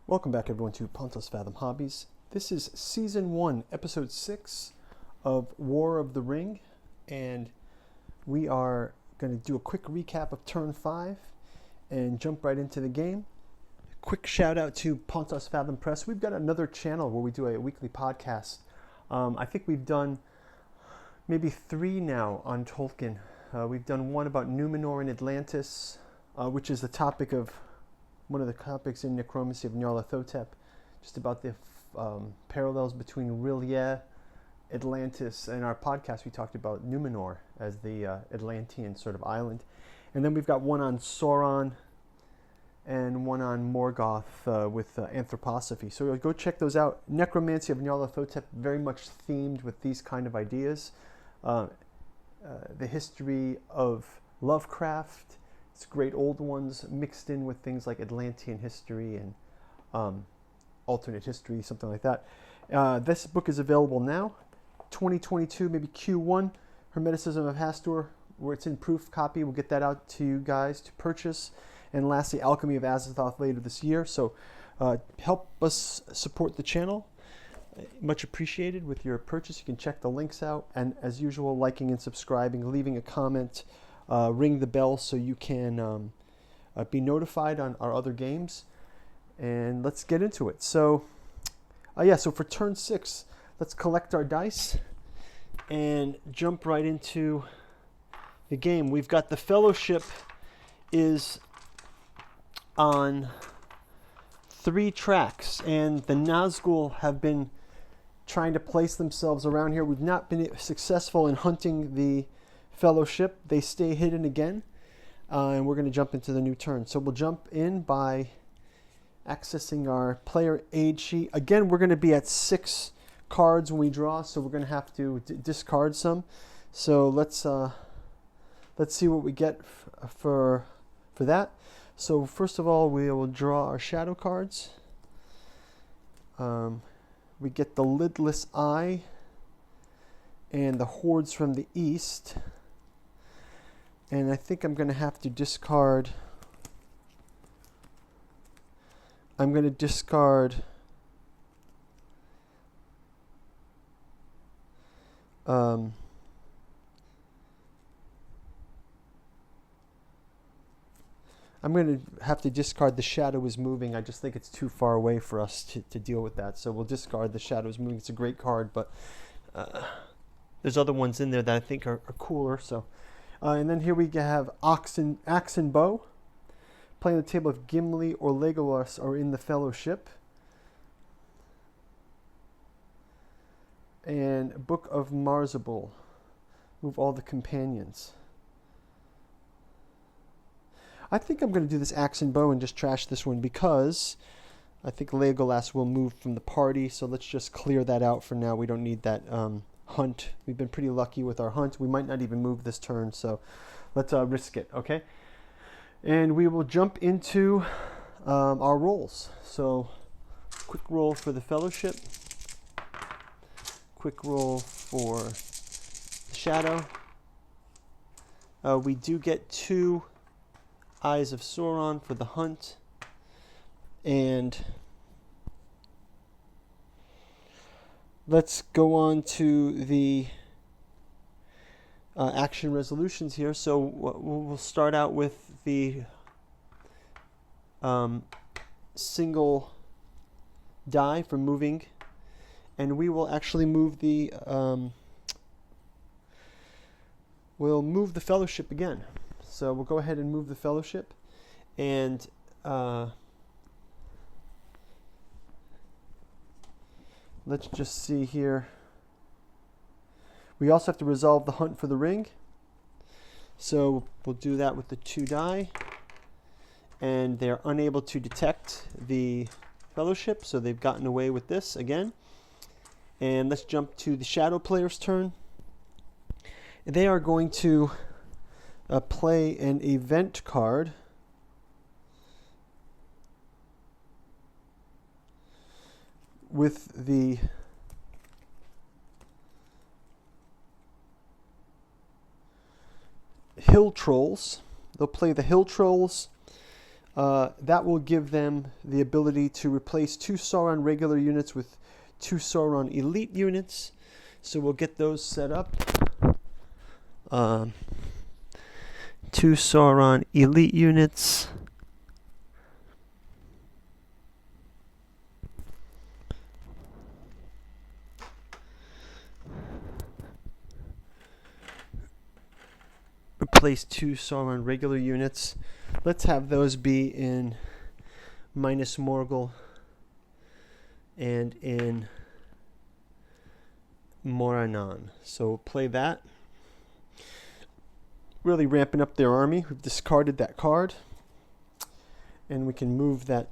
Welcome back, everyone, to Pontos Fathom Hobbies. This is Season 1, Episode 6 of War of the Ring, and we are going to do a quick recap of Turn 5 and jump right into the game. Quick shout out to Pontos Fathom Press. We've got another channel where we do a weekly podcast. I think we've done maybe 3 now on Tolkien. We've done one about Numenor and Atlantis, which is the topic of one of the topics in Necromancy of Nyarlathotep, just about the parallels between R'lyeh, Atlantis. In our podcast, we talked about Numenor as the Atlantean sort of island. And then we've got one on Sauron and one on Morgoth with anthroposophy. So go check those out. Necromancy of Nyarlathotep, very much themed with these kind of ideas. The history of Lovecraft. It's great old ones mixed in with things like Atlantean history and alternate history, something like that. This book is available now, 2022, maybe Q1, Hermeticism of Hastur, where it's in proof copy. We'll get that out to you guys to purchase. And lastly, Alchemy of Azathoth later this year. So help us support the channel. Much appreciated with your purchase. You can check the links out. And as usual, liking and subscribing, leaving a comment. Ring the bell so you can be notified on our other games. And let's get into it. So for turn 6, let's collect our dice and jump right into the game. We've got the Fellowship is on 3 tracks, and the Nazgul have been trying to place themselves around here. We've not been successful in hunting the Fellowship. They stay hidden again, and we're going to jump into the new turn. So we'll jump in by accessing our player aid sheet. Again, we're going to be at 6 cards when we draw, so we're going to have to discard some. So let's see what we get for that. So first of all, we will draw our shadow cards. We get the Lidless Eye and the Hordes from the East. And I think I'm going to have to discard. I'm going to discard I'm going to have to discard The Shadow is Moving. I just think it's too far away for us to deal with that. So we'll discard The Shadow is Moving. It's a great card, but there's other ones in there that I think are cooler. So. And then here we have Axe and Bow. Playing the table if Gimli or Legolas are in the Fellowship. And Book of Marzabul. Move all the companions. I think I'm going to do this Axe and Bow and just trash this one because I think Legolas will move from the party. So let's just clear that out for now. We don't need that hunt. We've been pretty lucky with our hunt. We might not even move this turn, so let's risk it, okay? And we will jump into our rolls. So quick roll for the Fellowship, quick roll for the Shadow. We do get 2 Eyes of Sauron for the hunt, and let's go on to the action resolutions here. So we'll start out with the single die for moving, and we will actually move the we'll move the Fellowship again. So we'll go ahead and move the Fellowship, and let's just see here. We also have to resolve the hunt for the ring. So we'll do that with the 2 die. And they're unable to detect the Fellowship, so they've gotten away with this again. And let's jump to the Shadow player's turn. They are going to play an event card. With the Hill Trolls. They'll play the Hill Trolls. That will give them the ability to replace 2 Sauron regular units with 2 Sauron elite units. So we'll get those set up. 2 Sauron elite units. Replace 2 Sauron regular units. Let's have those be in minus Morgul and in Morannon. So play that. Really ramping up their army. We've discarded that card. And we can move that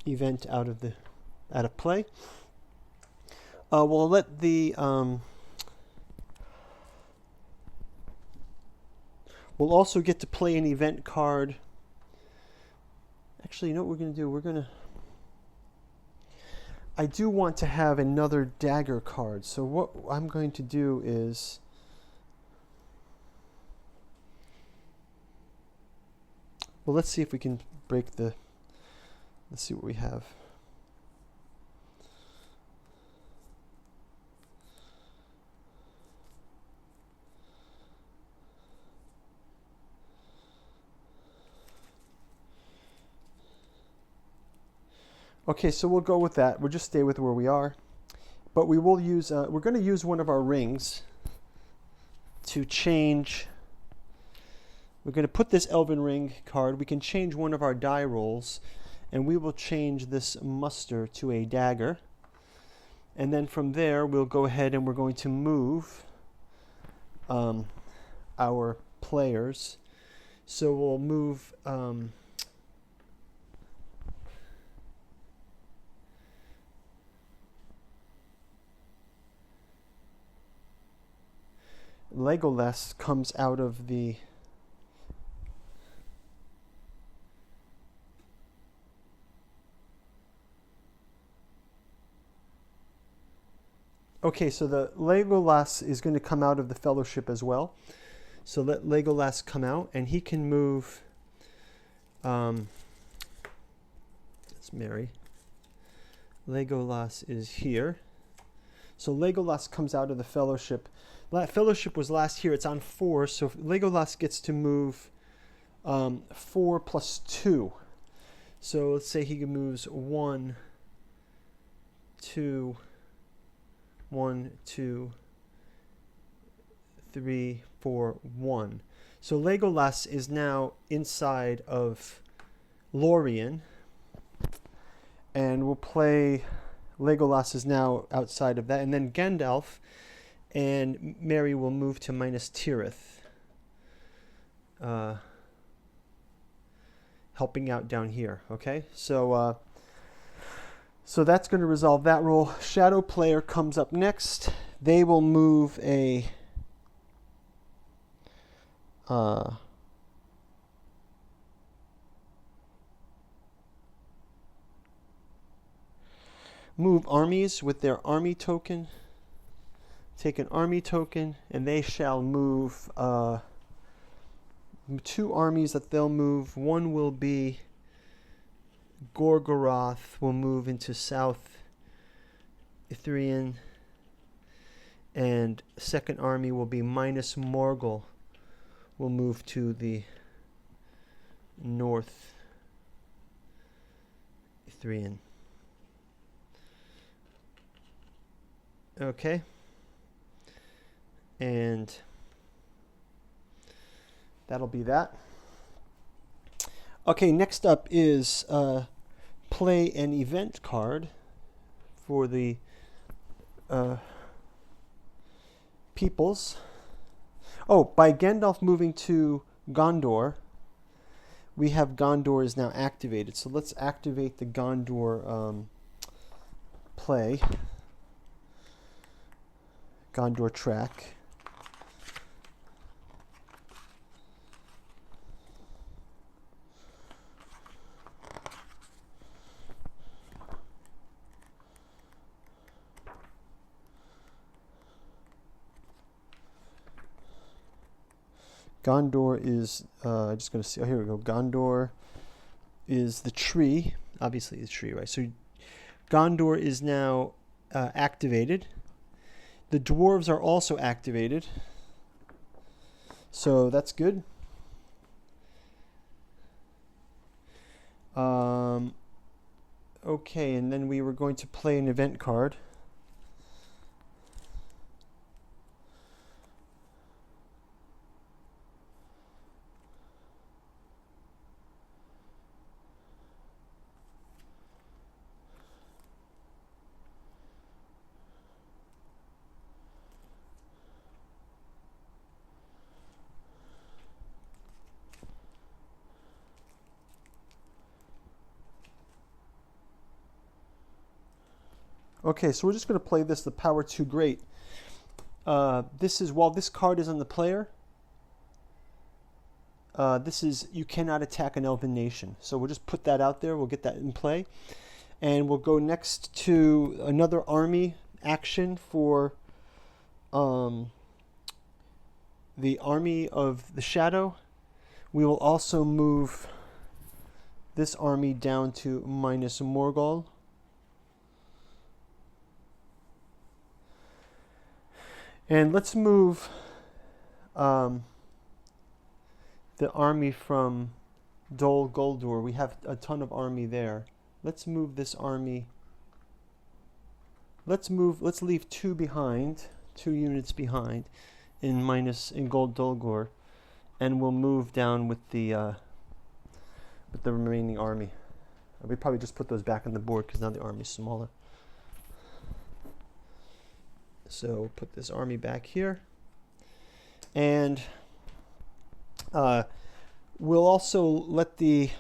event out of play. We'll let the we'll also get to play an event card. Actually, you know what we're going to do? I do want to have another dagger card. So what I'm going to do is well, let's see if we can break let's see what we have. Okay, so we'll go with that. We'll just stay with where we are. But we will use, we're going to use one of our rings to change. We're going to put this Elven Ring card. We can change one of our die rolls, and we will change this muster to a dagger. And then from there, we'll go ahead and we're going to move our players. So we'll move Legolas comes out of the okay, so the Legolas is going to come out of the Fellowship as well. So let Legolas come out, and he can move. That's Mary. Legolas is here. So Legolas comes out of the Fellowship. Fellowship was last here. It's on 4, so Legolas gets to move 4 plus 2. So let's say he moves 1, 2, 1, 2, 3, 4, 1. So Legolas is now inside of Lorien, and we'll play. Legolas is now outside of that, and then Gandalf and Mary will move to minus Tirith, helping out down here. Okay, so so that's going to resolve that roll. Shadow player comes up next. They will move a move armies with their army token. Take an army token, and they shall move 2 armies that they'll move. One will be Gorgoroth, will move into South Ithrian, and second army will be minus Morgul, will move to the North Ithrian. Okay. And that'll be that. Okay, next up is play an event card for the peoples. Oh, by Gandalf moving to Gondor, we have Gondor is now activated. So let's activate the Gondor play. Gondor track. Gondor is, just going to see, oh, here we go. Gondor is the tree, obviously the tree, right? So Gondor is now activated. The dwarves are also activated. So that's good. Okay, and then we were going to play an event card. Okay, so we're just going to play this, the Power Too Great. This is, while this card is on the player, this is, you cannot attack an elven nation. So we'll just put that out there. We'll get that in play. And we'll go next to another army action for the Army of the Shadow. We will also move this army down to minus Morgul. And let's move the army from Dol Guldur. We have a ton of army there. Let's move this army. Let's leave 2 behind, 2 units behind in Gold Dolgor, and we'll move down with the remaining army. We probably just put those back on the board because now the army's smaller. So put this army back here, and we'll also let the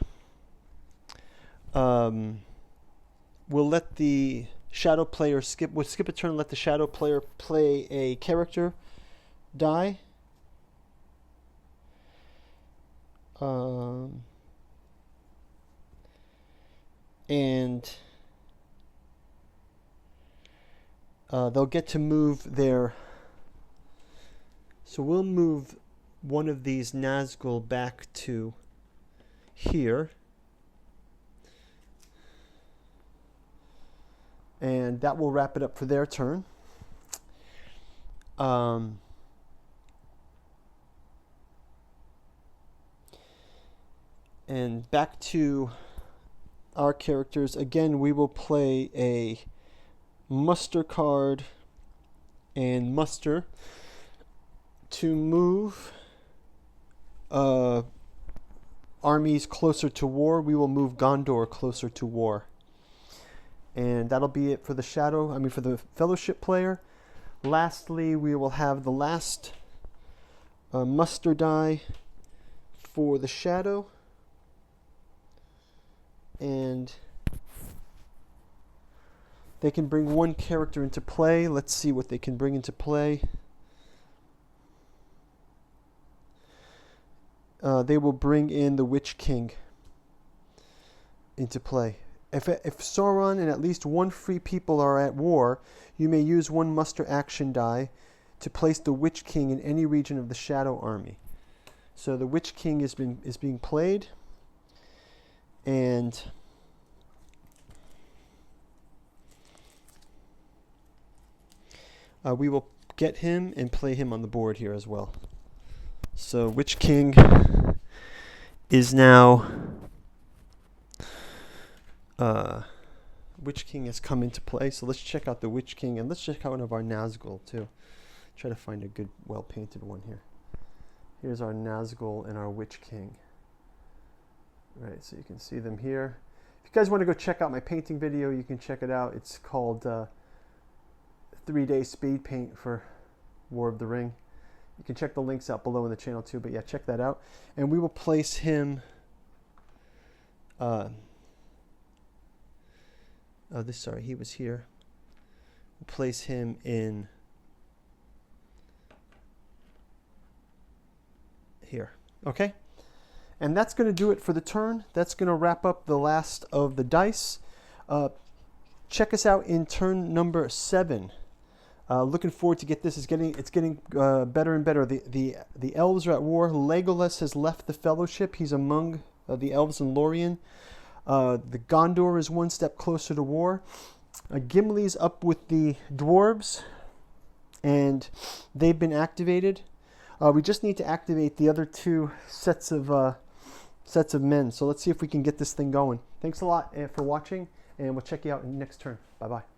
shadow player skip a turn. Let the shadow player play a character die. And they'll get to move their... So we'll move one of these Nazgul back to here. And that will wrap it up for their turn. And back to our characters. Again, we will play a muster card and muster to move armies closer to war. We will move Gondor closer to war. And that'll be it for the for the Fellowship player. Lastly, we will have the last muster die for the Shadow. And they can bring one character into play. Let's see what they can bring into play. They will bring in the Witch King into play. If Sauron and at least 1 free people are at war, you may use 1 muster action die to place the Witch King in any region of the Shadow Army. So the Witch King is being played, and we will get him and play him on the board here as well. So Witch King is now... Witch King has come into play, so let's check out the Witch King, and let's check out one of our Nazgul too. Try to find a good, well-painted one here. Here's our Nazgul and our Witch King. Right, so you can see them here. If you guys want to go check out my painting video, you can check it out. It's called 3-Day Speed Paint for War of the Ring. You can check the links out below in the channel too, but yeah, check that out. And we will place him... he was here. We'll place him in here. Okay? And that's going to do it for the turn. That's going to wrap up the last of the dice. Check us out in turn number 7. Looking forward to get this. It's getting better and better. The elves are at war. Legolas has left the Fellowship. He's among the elves in Lorien. The Gondor is one step closer to war. Gimli's up with the dwarves, and they've been activated. We just need to activate the other two sets of men. So let's see if we can get this thing going. Thanks a lot for watching, and we'll check you out in the next turn. Bye-bye.